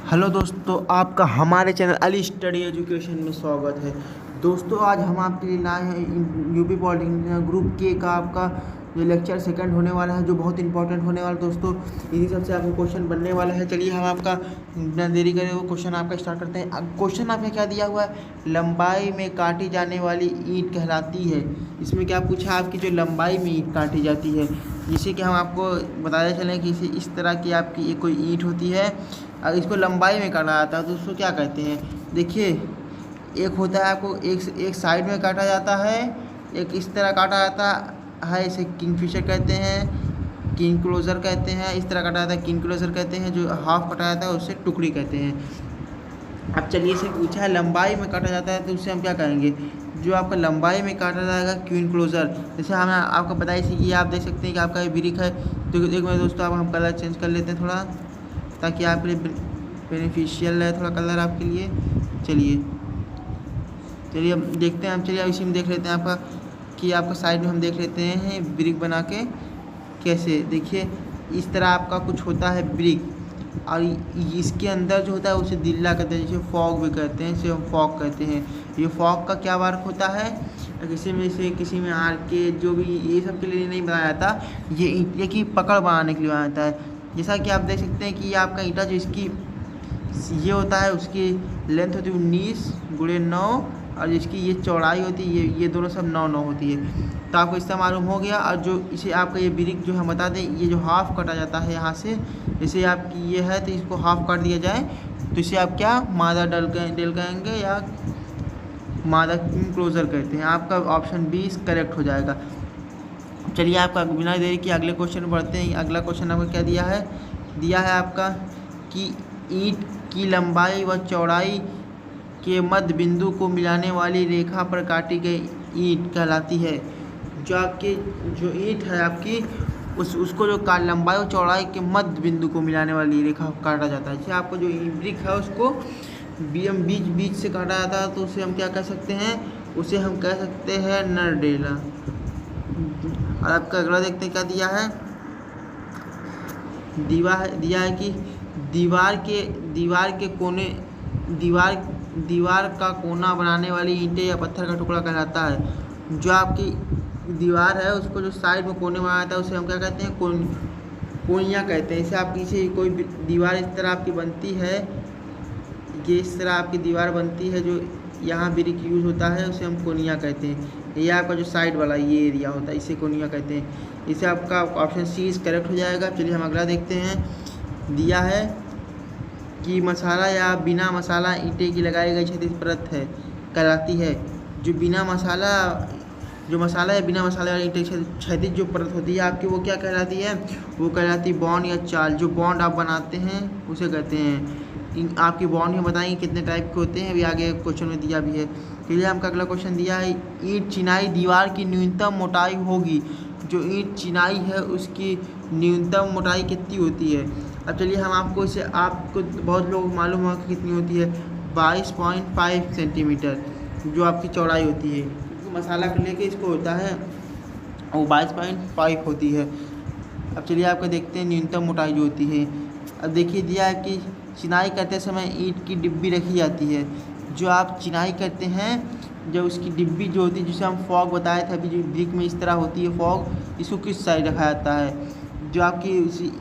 Hello दोस्तों, आपका हमारे चैनल अली स्टडी एजुकेशन में स्वागत है। दोस्तों, आज हम आपके लिए लाए हैं यूपी पॉलिटेक्निक ग्रुप के का आपका जो लेक्चर सेकंड होने वाला है, जो बहुत इंपॉर्टेंट होने वाला है। दोस्तों, इन्हीं सबसे आपको क्वेश्चन बनने वाला है। चलिए हम आपका बिना देरी करे वो क्वेश्चन आपका स्टार्ट करते हैं। क्वेश्चन आपका क्या दिया हुआ है, लंबाई में काटी जाने वाली ईंट कहलाती है। इसमें क्या पूछा, आपकी जो लंबाई में ईंट काटी जाती है, जिसे कि हम आपको बताते चलें कि इस तरह की आपकी एक कोई ईंट होती है, अगर इसको लंबाई में काटा जाता है तो उसको क्या कहते हैं। देखिए, एक होता है आपको एक साइड में काटा जाता है, एक इस तरह काटा जाता है, इसे किंगफिशर कहते हैं, किंग क्लोजर कहते हैं। इस तरह काटा जाता है, किंग क्लोजर कहते हैं। जो हाफ काटा जाता है उसे टुकड़ी कहते हैं। अब चलिए, इसे पूछा है लंबाई में काटा जाता है तो उससे हम क्या कहेंगे। जो आपका लंबाई में काटा जाएगा क्वीन क्लोजर, जैसे हमें आपको बताया कि आप देख सकते हैं कि आपका ये ब्रिक है। तो एक मिनट दोस्तों, अब हम कलर चेंज कर लेते हैं थोड़ा, ताकि आपके लिए बेनिफिशियल है थोड़ा कलर आपके लिए। चलिए अब देखते हैं। चलिए अब इसी में देख लेते हैं आपका कि आपका साइड में हम देख लेते हैं ब्रिक बना के कैसे। देखिए, इस तरह आपका कुछ होता है ब्रिक, और इसके अंदर जो होता है उसे दिल्ला कहते हैं, जिसे फॉग भी कहते हैं, इसे हम फॉग कहते हैं। ये फॉग का क्या वर्क होता है, किसी में आर के जो भी ये सब के लिए नहीं बनाया जाता, ये ईंटे की पकड़ बनाने के लिए बनाया जाता है। जैसा कि आप देख सकते हैं कि ये आपका ईंटा जो इसकी ये होता है, उसकी लेंथ होती है 19 × 9, और जिसकी ये चौड़ाई होती है, ये दोनों सब 9 होती है। तो आपको इससे मालूम हो गया। और जो इसे आपका ये ब्रिक जो हम बता दें, ये जो हाफ काटा जाता है यहाँ से, जैसे आपकी ये है तो इसको हाफ काट दिया जाए तो इसे आप क्या मादा डेल कहेंगे या मादा क्लोजर कहते हैं। आपका ऑप्शन 20 करेक्ट हो जाएगा। चलिए, आपका बिना देरी के अगले क्वेश्चन में बढ़ते हैं। अगला क्वेश्चन आपका क्या दिया है आपका कि ईंट की लंबाई व चौड़ाई के मध्य बिंदु को मिलाने वाली रेखा पर काटी गई ईंट कहलाती है। जो ईंट है आपकी, उसको जो लंबाई और चौड़ाई के मध्य बिंदु को मिलाने वाली रेखा काटा जाता है। जैसे आपको जो ब्रिक है उसको बीच से काटा जाता है, तो उसे हम क्या कह सकते हैं, उसे हम कह सकते हैं नरडेला। और आपका अगला देखते हैं क्या दिया है। दिया है कि दीवार का कोना बनाने वाली ईंटें या पत्थर का टुकड़ा कहलाता है। जो आपकी दीवार है उसको जो साइड में कोने बनाया जाता है उसे हम क्या कहते हैं, कोनिया कहते हैं। इसे आप पीछे कोई दीवार इस तरह आपकी बनती है, ये इस तरह आपकी दीवार बनती है, जो यहाँ ब्रिक यूज़ होता है, उसे हम कोनिया कहते हैं। ये आपका जो साइड वाला ये एरिया होता है, इसे कोनिया कहते हैं। इसे आपका ऑप्शन सी करेक्ट हो जाएगा। चलिए हम अगला देखते हैं। दिया है कि मसाला या बिना मसाला ईंटे की लगाई गई क्षैतिज परत है कहलाती है। जो मसाला या बिना मसाले वाली ईंटे की क्षैतिज जो परत होती है आपकी, वो क्या कहलाती है, वो कहलाती है बॉन्ड या चाल। जो बॉन्ड आप बनाते हैं उसे कहते हैं। आपकी बॉन्ड में बताएंगे कितने टाइप के होते हैं, अभी आगे क्वेश्चन में दिया भी है। चलिए हमका अगला क्वेश्चन दिया है, ईंट चिनाई दीवार की न्यूनतम मोटाई होगी। जो ईंट चिनाई है उसकी न्यूनतम मोटाई कितनी होती है। अब चलिए हम आपको इसे, आपको बहुत लोग मालूम होगा कि कितनी होती है, 22.5 सेंटीमीटर जो आपकी चौड़ाई होती है। क्योंकि मसाला को लेके इसको होता है, वो 22.5 होती है। अब चलिए आपको देखते हैं न्यूनतम मोटाई जो होती है। अब देखिए, दिया है कि चिनाई करते समय ईंट की डिब्बी रखी जाती है। जो आप चिनाई करते हैं, जब उसकी डिब्बी जो होती है, जिसे हम फॉग बताए थे अभी, जो ब्रिक में इस तरह होती है फॉग, इसको किस साइड रखा जाता है। जो आपकी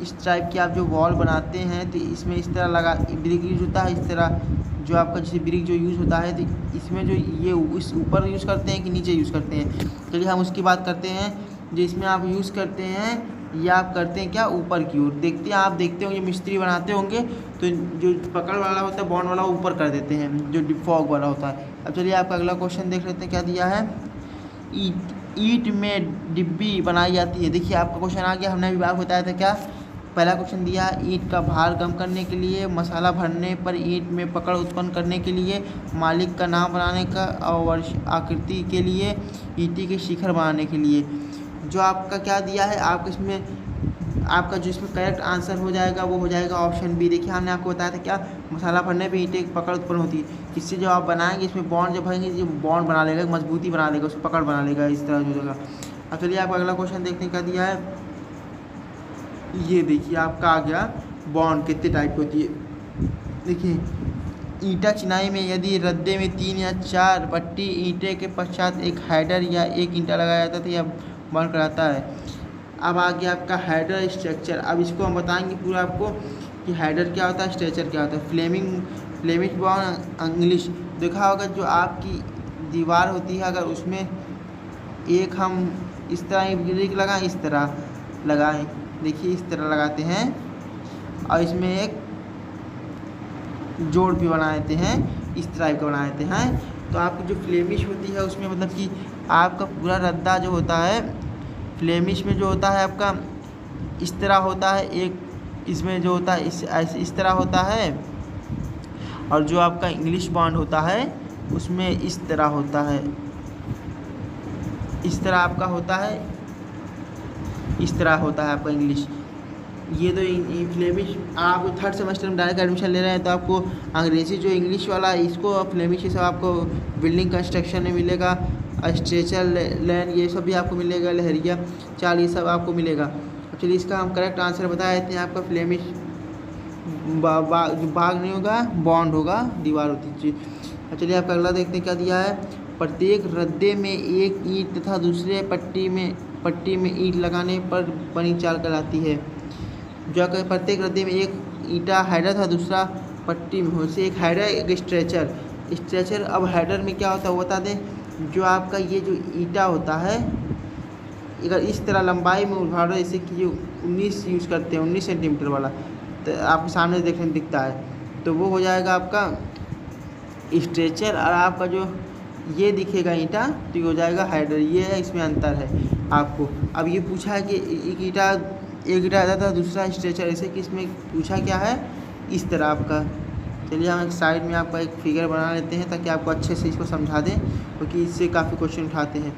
इस टाइप की आप जो वॉल बनाते हैं तो इसमें इस तरह लगा ब्रिक यूज़ होता है। इस तरह जो आपका जैसे ब्रिक जो यूज़ होता है, तो इसमें जो ये इस ऊपर यूज़ करते हैं कि नीचे यूज़ करते हैं। चलिए हम उसकी बात करते हैं। जो इसमें आप यूज़ करते हैं, या आप करते हैं क्या, ऊपर की ओर। आप देखते होंगे मिस्त्री बनाते होंगे तो जो पकड़ वाला होता है, बॉन्ड वाला, ऊपर कर देते हैं, जो फॉग वाला होता है। अब चलिए आपका अगला क्वेश्चन देख लेते हैं क्या दिया है। ईंट में डिब्बी बनाई जाती है। देखिए आपका क्वेश्चन आ गया, हमने अभी आपको बताया था क्या। पहला क्वेश्चन दिया है, ईंट का भार कम करने के लिए, मसाला भरने पर ईंट में पकड़ उत्पन्न करने के लिए, मालिक का नाम बनाने का, और आकृति के लिए, ईंटी के शिखर बनाने के लिए। जो आपका क्या दिया है, आपका जो इसमें करेक्ट आंसर हो जाएगा वो हो जाएगा ऑप्शन बी। देखिए हमने आपको बताया था क्या, मसाला भरने पे ईंटें की पकड़ उत्पन्न होती है। इससे जो आप बनाएंगे, इसमें बॉन्ड जब भरेंगे, ये बॉन्ड बना लेगा, मजबूती बना लेगा, उसको पकड़ बना लेगा, इस तरह जो जगह। अब चलिए आपका अगला क्वेश्चन देखते हैं क्या दिया है। ये देखिए आपका आ गया, बॉन्ड कितने टाइप की होती है। देखिए, ईंटा चिनाई में यदि रद्दे में 3 या 4 पट्टी ईंटे के पश्चात एक हेडर या एक ईंटा लगाया जाता है तो यह बॉन्ड कराता है। अब आ गया आपका हेडर स्ट्रक्चर। अब इसको हम बताएंगे पूरा आपको कि हेडर क्या होता है, स्ट्रक्चर क्या होता है। फ्लेमिश बॉन्ड इंग्लिश देखा होगा, जो आपकी दीवार होती है अगर उसमें एक हम इस तरह ब्रिक लगाएं, इस तरह लगाएं, देखिए इस तरह लगाते हैं और इसमें एक जोड़ भी बना देते हैं, इस तरह का बना देते हैं। तो आपकी जो फ्लेमिश होती है उसमें मतलब कि आपका पूरा रद्दा जो होता है फ्लेमिश में जो होता है आपका इस तरह होता है, एक इसमें जो होता है इस तरह होता है, और जो आपका इंग्लिश बॉन्ड होता है उसमें इस तरह होता है, इस तरह आपका होता है, इस तरह होता है आपका इंग्लिश। ये तो फ्लेमिश आप थर्ड सेमेस्टर में डायरेक्ट एडमिशन ले रहे हैं तो आपको अंग्रेज़ी जो इंग्लिश वाला है इसको फ्लेमिश ये सब आपको बिल्डिंग कंस्ट्रक्शन में मिलेगा, स्ट्रेचर लैंड ये सब भी आपको मिलेगा, लहरिया चाल ये सब आपको मिलेगा। अब चलिए इसका हम करेक्ट आंसर बता देते हैं। आपका फ्लेमिश जो बाग नहीं होगा, बॉन्ड होगा, दीवार होती है। अब चलिए आपका अगला देखते हैं क्या दिया है। प्रत्येक रद्दे में एक ईंट तथा दूसरे पट्टी में ईंट लगाने पर बनी चाल कहलाती है। जो प्रत्येक रद्दे में एक ईंटा हेडर था, दूसरा पट्टी में हो से एक हेडर एक स्ट्रेचर। अब हेडर में क्या होता है वो बता दें। जो आपका ये जो ईंटा होता है अगर इस तरह लंबाई में उभारो, जैसे कि जो 19 यूज़ करते हैं 19 सेंटीमीटर वाला, तो आपके सामने देखने में दिखता है तो वो हो जाएगा आपका स्ट्रेचर। और आपका जो ये दिखेगा ईंटा तो ये हो जाएगा हेडर। ये है, इसमें अंतर है आपको। अब ये पूछा है कि एक ईंटा आता था, दूसरा स्ट्रेचर, ऐसे कि इसमें पूछा क्या है इस तरह आपका। चलिए हम एक साइड में आपका एक फिगर बना लेते हैं ताकि आपको अच्छे से इसको समझा दें, क्योंकि इससे काफ़ी क्वेश्चन उठाते हैं।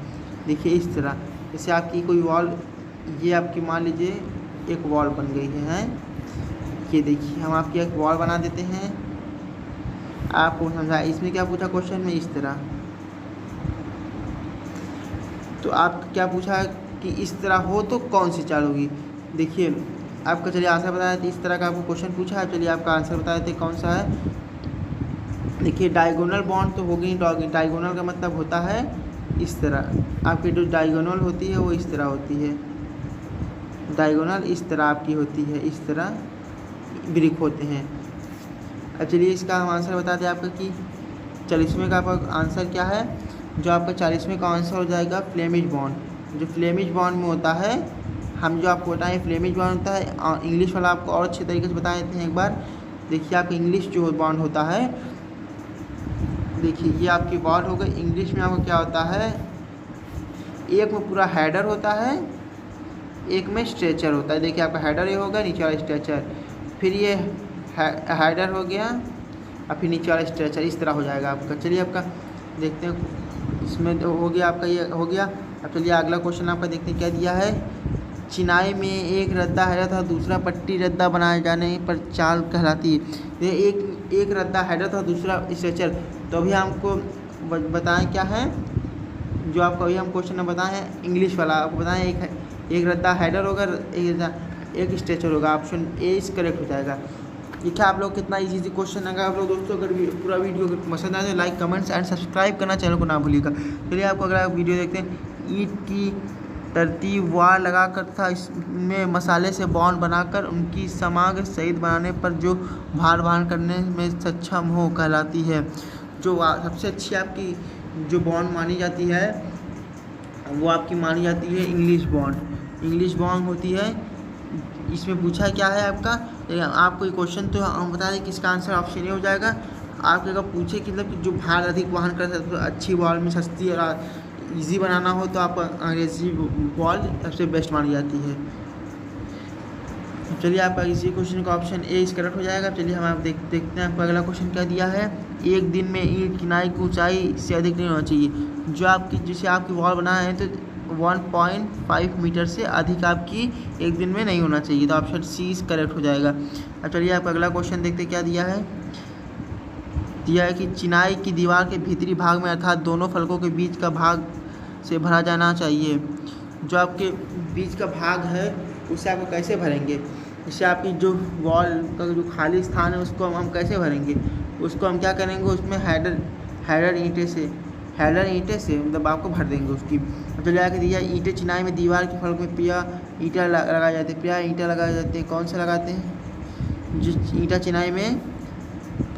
देखिए इस तरह, जैसे आपकी कोई वॉल, ये आपकी मान लीजिए एक वॉल बन गई है। ये देखिए हम आपकी एक वॉल बना देते हैं, आपको समझा। इसमें क्या पूछा क्वेश्चन में, इस तरह। तो आप क्या पूछा कि इस तरह हो तो कौन सी चाल होगी। देखिए आपका, चलिए आंसर बता देते। इस तरह का आपको क्वेश्चन पूछा है, चलिए आपका आंसर बता देते कौन सा है। देखिए डायगोनल बॉन्ड तो होगी, डायगोनल का मतलब होता है इस तरह। आपकी जो डायगोनल होती है वो इस तरह होती है, डायगोनल इस तरह आपकी होती है, इस तरह ब्रिक होते हैं। अब चलिए इसका हम आंसर बता दें आपका कि 40वें का आपका आंसर क्या है। जो आपका 40वें का आंसर हो जाएगा फ्लेमिश बॉन्ड। जो फ्लेमिश बॉन्ड में होता है, हम जो आपको बताएं फ्लेमिश बॉन्ड होता है, इंग्लिश वाला आपको और अच्छे तरीके से बता देते हैं एक बार। देखिए आपका इंग्लिश जो बॉन्ड होता है, देखिए ये आपकी बॉन्ड हो गई। इंग्लिश में आपको क्या होता है, एक में पूरा हेडर होता है, एक में स्ट्रेचर होता है। देखिए आपका हेडर ये होगा, नीचे वाला स्ट्रेचर, फिर ये हेडर हो गया और फिर नीचे वाला स्ट्रेचर, इस तरह हो जाएगा आपका। चलिए आपका देखते हैं, इसमें हो गया आपका, ये हो गया। अब चलिए अगला क्वेश्चन आपका देखते हैं क्या दिया है। चिनाई में एक रद्दा हेडर था, दूसरा पट्टी रद्दा बनाए जाने पर चाल कहलाती है। ये एक रद्दा हेडर था, दूसरा स्ट्रेचर। तो अभी हमको बताएं क्या है, जो आपको अभी हम क्वेश्चन में बताएं हैं इंग्लिश वाला, आपको बताएं एक रद्दा हेडर होगा, एक स्ट्रेचर होगा। ऑप्शन ए इस करेक्ट हो जाएगा। देखिए आप लोग कितना इजी क्वेश्चन है। आप लोग दोस्तों अगर पूरा वीडियो पसंद आए तो लाइक कमेंट्स एंड सब्सक्राइब करना चैनल को ना भूलिएगा। चलिए आपको अगर आप वीडियो देखते हैं, ईंट की तरतीब वार लगाकर तथा इसमें मसाले से बॉन्ड बनाकर उनकी समग्र सहित बनाने पर जो भार वहन करने में सक्षम हो कहलाती है। जो सबसे अच्छी आपकी जो बॉन्ड मानी जाती है वो आपकी मानी जाती है इंग्लिश बॉन्ड। इंग्लिश बॉन्ड होती है। इसमें पूछा क्या है आपका, आपको ये क्वेश्चन तो हम बता दें कि इसका आंसर ऑप्शन ए हो जाएगा। आपके अगर पूछे कि मतलब कि जो भार अधिक वहन कर सकते, तो अच्छी बॉल में सस्ती और इजी बनाना हो तो आप अंग्रेजी बॉल सबसे बेस्ट मानी जाती है। चलिए आपका इसी क्वेश्चन का ऑप्शन ए इस करेक्ट हो जाएगा। चलिए हम आप देखते हैं आपका अगला क्वेश्चन क्या दिया है। एक दिन में ईंट किनाई की ऊंचाई से अधिक नहीं होना चाहिए। जो आपकी जिसे आपकी वॉल बनाना है तो 1.5 मीटर से अधिक आपकी एक दिन में नहीं होना चाहिए। तो ऑप्शन सी इस करेक्ट हो जाएगा। अब चलिए आपका अगला क्वेश्चन देखते क्या दिया है। दिया है कि चिनाई की दीवार के भीतरी भाग में अर्थात दोनों फलकों के बीच का भाग से भरा जाना चाहिए। जो आपके बीच का भाग है उससे आपको कैसे भरेंगे। इससे आपकी जो वॉल का जो खाली स्थान है उसको हम कैसे भरेंगे, उसको हम क्या करेंगे, उसमें हैडर ईंटे से मतलब आपको भर देंगे उसकी। अब चलिए आगे दिया ईंटें चिनाई में दीवार के फलक में पिया ईंटा लगाए जाते हैं। पिया ईंटा लगाए जाते हैं, कौन सा लगाते हैं, जो ईंटा चिनाई में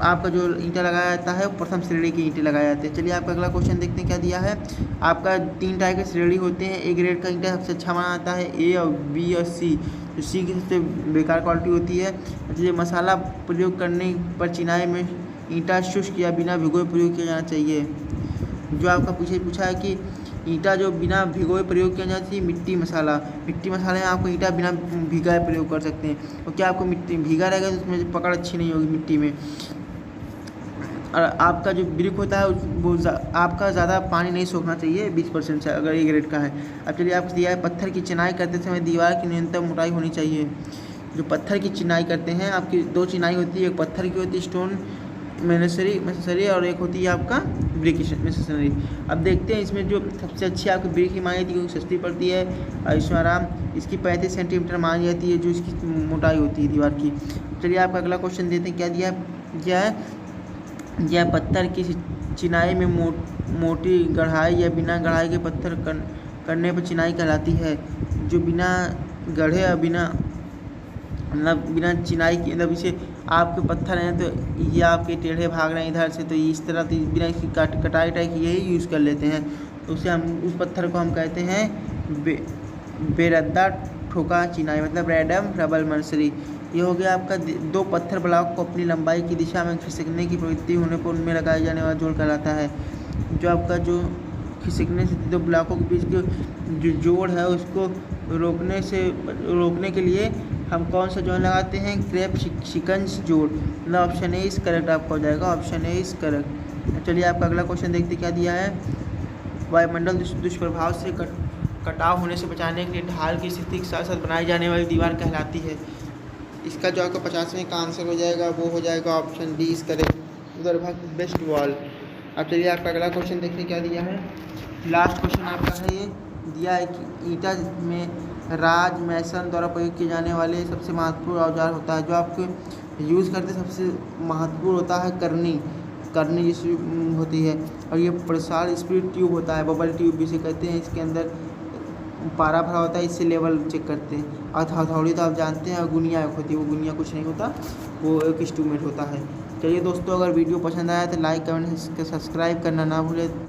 आपका जो ईंटा लगाया जाता है वो प्रथम श्रेणी के ईंटें लगाए जाते हैं। चलिए आपका अगला क्वेश्चन देखते हैं क्या दिया है। आपका 3 टाइप के श्रेणी होते हैं। ए ग्रेड का ईंटा सबसे अच्छा माना जाता है, ए और बी और सी। जो सी की सबसे बेकार क्वालिटी होती है। चलिए मसाला प्रयोग करने पर चिनाई में ईंटा शुष्क या बिना भिगोए प्रयोग किया जाना चाहिए। जो आपका पूछा है कि ईंटा जो बिना भिगोए प्रयोग किया जाना चाहिए, मिट्टी मसाले में आपको ईंटा बिना भिगाए प्रयोग कर सकते हैं। और क्या आपको मिट्टी भीगा रहेगा तो उसमें पकड़ अच्छी नहीं होगी मिट्टी में। और आपका जो ब्रिक होता है वो आपका ज़्यादा पानी नहीं सोखना चाहिए, 20% से अगर ए ग्रेड का है। अब चलिए आपको दिया है पत्थर की चिनाई करते समय दीवार की न्यूनतम मोटाई होनी चाहिए। जो पत्थर की चिनाई करते हैं आपकी 2 चिनाई होती है, एक पत्थर की होती है स्टोन मैसनरी और एक होती है आपका ब्रिक मैसनरी। अब देखते हैं इसमें जो सबसे अच्छी आपकी ब्रिक की मानी जाती है क्योंकि सस्ती पड़ती है, ऐश्वर्याराम इसकी 35 सेंटीमीटर मानी जाती है जो इसकी मोटाई होती है दीवार की। चलिए आपका अगला क्वेश्चन देते हैं क्या दिया है। यह पत्थर की चिनाई में मोटी गढ़ाई या बिना गढ़ाई के पत्थर करने पर चिनाई कहलाती है। जो बिना गढ़े और बिना चिनाई की मतलब इसे आपके पत्थर हैं तो ये आपके टेढ़े भाग रहे हैं इधर से, तो इस तरह तो बिना इसकी कटाई की यही यूज़ कर लेते हैं, तो उसे हम उस पत्थर को हम कहते हैं बेरद्दा ठोका चिनाई मतलब रैंडम रबल मर्सरी। ये हो गया आपका 2 पत्थर ब्लॉक को अपनी लंबाई की दिशा में खिसकने की प्रवृत्ति होने पर उनमें लगाए जाने वाला जोड़ कहलाता है। जो आपका जो खिसकने से 2 ब्लॉकों के बीच जो जोड़ है उसको रोकने के लिए हम कौन सा जोड़ लगाते हैं, क्रैप शिकंज जोड़। मतलब ऑप्शन ए इज करेक्ट आपका हो जाएगा, ऑप्शन ए इज करेक्ट। चलिए आपका अगला क्वेश्चन देखते क्या दिया है। वायुमंडल दुष्प्रभाव से कटाव होने से बचाने के लिए ढाल की स्थिति के साथ साथ बनाई जाने वाली दीवार कहलाती है। इसका जो आपका 50वें का आंसर हो जाएगा वो हो जाएगा ऑप्शन डी इज करेक्ट, उधर भाग बेस्ट वॉल। अब चलिए आपका अगला क्वेश्चन देखिए क्या दिया है। लास्ट क्वेश्चन आपका है, ये दिया है कि ईंटा में राज मैसन द्वारा प्रयोग किए जाने वाले सबसे महत्वपूर्ण औजार होता है। जो आपके यूज़ करते सबसे महत्वपूर्ण होता है करनी जिसकी होती है, और ये प्रसार स्पीड ट्यूब होता है, बबल ट्यूब भी इसे कहते हैं। इसके अंदर पारा भरा होता है, इससे लेवल चेक करते हैं। और हथौड़ी तो आप जानते हैं, और गुनिया एक होती है, वो गुनिया कुछ नहीं होता, वो एक इंस्ट्रूमेंट होता है। चलिए दोस्तों, अगर वीडियो पसंद आया तो लाइक कमेंट सब्सक्राइब करना ना भूलें।